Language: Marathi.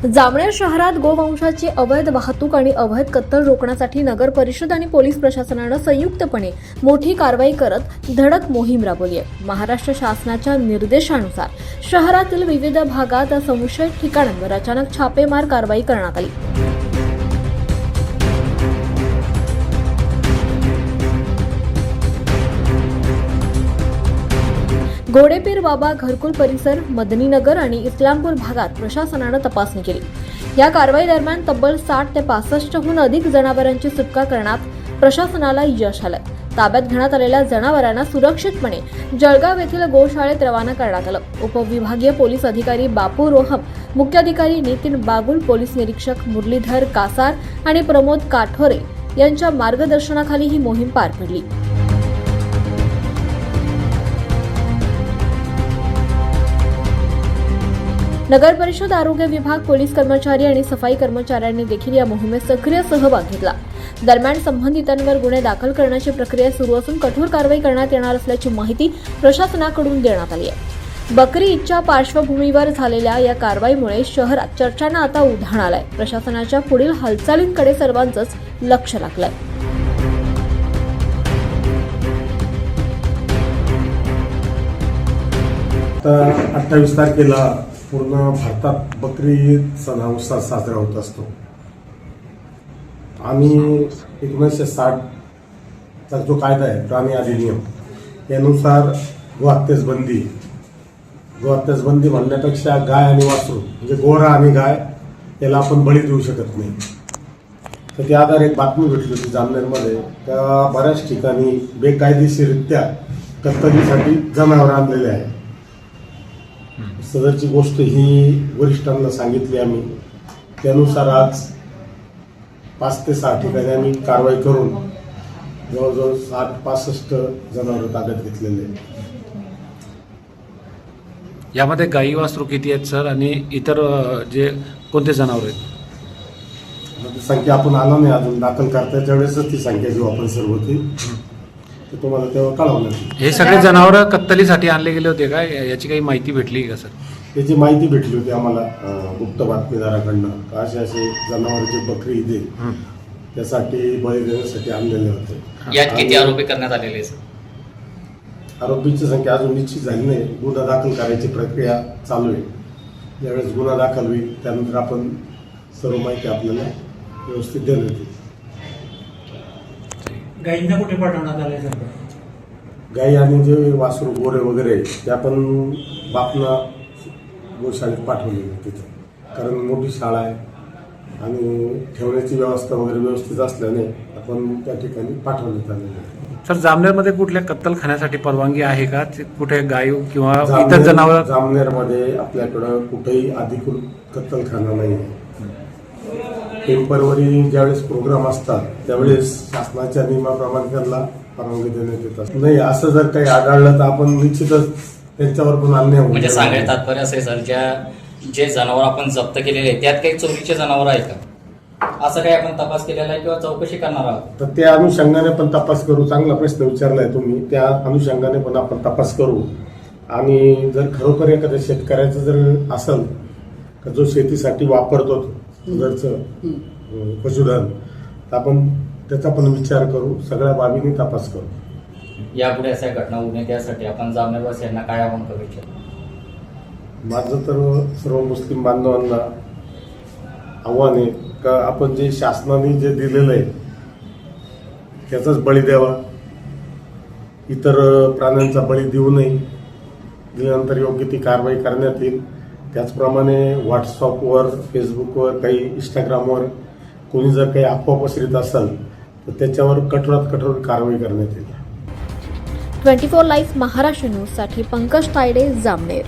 जामनेर शहरात गोवंशाची अवैध वाहतूक आणि अवैध कत्तल रोखण्यासाठी नगर परिषद आणि पोलीस प्रशासनानं संयुक्तपणे मोठी कारवाई करत धडक मोहीम राबवली आहे। महाराष्ट्र शासनाच्या निर्देशानुसार शहरातील विविध भागात संशयित ठिकाणांवर अचानक छापेमार कारवाई करण्यात आली। घोडेपीर बाबा घरकुल परिसर, मदनीनगर आणि इस्लामपूर भागात प्रशासनानं तपासणी केली। या कारवाई दरम्यान तब्बल 60 ते 65हून अधिक जनावरांची सुटका करण्यात प्रशासनाला यश आलं। ताब्यात घेण्यात आलेल्या जनावरांना सुरक्षितपणे जळगाव येथील गोशाळेत रवाना करण्यात आलं। उपविभागीय पोलीस अधिकारी बापू रोहम, मुख्याधिकारी नितीन बागुल, पोलीस निरीक्षक मुरलीधर कासार आणि प्रमोद काठोरे यांच्या मार्गदर्शनाखाली ही मोहीम पार पडली। नगर परिषद, आरोग्य विभाग, पोलीस कर्मचारी आणि सफाई कर्मचाऱ्यांनी देखील या मोहिमेत सक्रिय सहभाग घेतला। दरम्यान संबंधितांवर गुन्हे दाखल करण्याची प्रक्रिया सुरू असून कठोर कारवाई करण्यात येणार असल्याची माहिती प्रशासनाकडून देण्यात आली आहे। बकरी ईदच्या पार्श्वभूमीवर झालेल्या या कारवाईमुळे शहरात चर्चांना आता उधाण आलंय। प्रशासनाच्या पुढील हालचालींकडे सर्वांचंच लक्ष लागलंय। 28 तारखेला पूर्ण भारतात बकरी ईद सण हा उत्साहात साजरा होत असतो। आम्ही 1960 चा जो कायदा आहे, प्राणी अधिनियम, यानुसार गोहत्यास बंदी म्हणण्यापेक्षा गाय आणि वासरू म्हणजे गोरा आणि गाय याला आपण बळी देऊ शकत नाही। तर त्या आधारे एक बातमी भेटली होती जामनेरमध्ये, त्या बऱ्याच ठिकाणी बेकायदेशीररित्या कत्तलीसाठी जनावर आणलेले आहे। सदरची गोष्ट ही वरिष्ठांना सांगितली आम्ही, त्यानुसार आज 5 ते 6 ठिकाणी आम्ही कारवाई करून जवळजवळ 60-65 जनावर ताब्यात घेतलेले आहेत। यामध्ये गाई वासरू किती आहेत सर, आणि इतर जे कोणते जनावर आहेत? संख्या आपण आला नाही अजून, दाखल करताच्या वेळेसच ती संख्या जी आपण सर्व होती ते तुम्हाला तेव्हा कळवलं। हे सगळे जनावर कत्तलीसाठी आणले गेले होते का, याची काही माहिती भेटली का सर? त्याची माहिती भेटली होती आम्हाला गुप्त बातमीदाराकडनं। असे जनावर जे बकरी ईद आहे त्यासाठी बळी देण्यासाठी आणलेले होते। यात किती आरोपी करण्यात आलेले? आरोपीची संख्या अजून निश्चित झाली नाही, गुन्हा दाखल करायची प्रक्रिया चालू आहे। ज्यावेळेस गुन्हा दाखल होईल त्यानंतर आपण सर्व माहिती आपल्याला व्यवस्थित देण्यात येईल। गायींना कुठे पाठवण्यात आले सर? गाई आणि जे वासरू गोरे वगैरे ते आपण बापना गोशाळेत पाठवलेले तिथे, कारण मोठी शाळा आहे आणि ठेवण्याची व्यवस्था वगैरे व्यवस्थित असल्याने आपण त्या ठिकाणी पाठवण्यात आलेले आहे। सर, जामनेरमध्ये कुठल्या कत्तलखान्यासाठी परवानगी आहे का? कुठे गाय किंवा इतर जनावर? जामनेरमध्ये आपल्याकडं कुठेही अधिकृत कत्तलखाना नाही आहे। टेम्परवरी ज्यावेळेस प्रोग्राम असतात त्यावेळेस शासनाच्या नियमाप्रमाणे त्यांना परवानगी देण्यात येतात। नाही, असं जर काही आढळलं तर आपण निश्चितच त्यांच्यावर पण अन्याय होईल। म्हणजे सांगायचं तात्पर्य असे सर, जे जनावर आपण जप्त केलेले आहेत त्यात काही चोरीचे जनावर आहे का, असं काही आपण तपास केलेला आहे किंवा चौकशी करणार आहोत? तर त्या अनुषंगाने पण तपास करू। चांगला प्रश्न विचारलाय तुम्ही, त्या अनुषंगाने पण आपण तपास करू। आणि जर खरोखर एखाद्या शेतकऱ्याचं जर असेल का जो शेतीसाठी वापरतो घरचं पशुधन, तर आपण त्याचा पण विचार करू, सगळ्या बाबींनी तपास करू। यापुढे अशा घटना होऊ नये त्यासाठी आपण जामनेरवासियांना काय आवाहन करू इच्छितो? माझं तर सर्व मुस्लिम बांधवांना आव्हान आहे का आपण जे शासनाने जे दिलेलं आहे त्याचाच बळी द्यावा, इतर प्राण्यांचा बळी देऊ नये। दिल्यानंतर योग्य ती कारवाई करण्यात येईल। त्याचप्रमाणे व्हॉट्सअपवर, फेसबुकवर, काही इंस्टाग्रामवर कोणी जर काही अफवा पसरत असेल तर त्याच्यावर कठोरात कठोर कारवाई करण्यात येईल। 24 लाईव्ह महाराष्ट्र न्यूज साठी पंकज तायडे, जामनेर।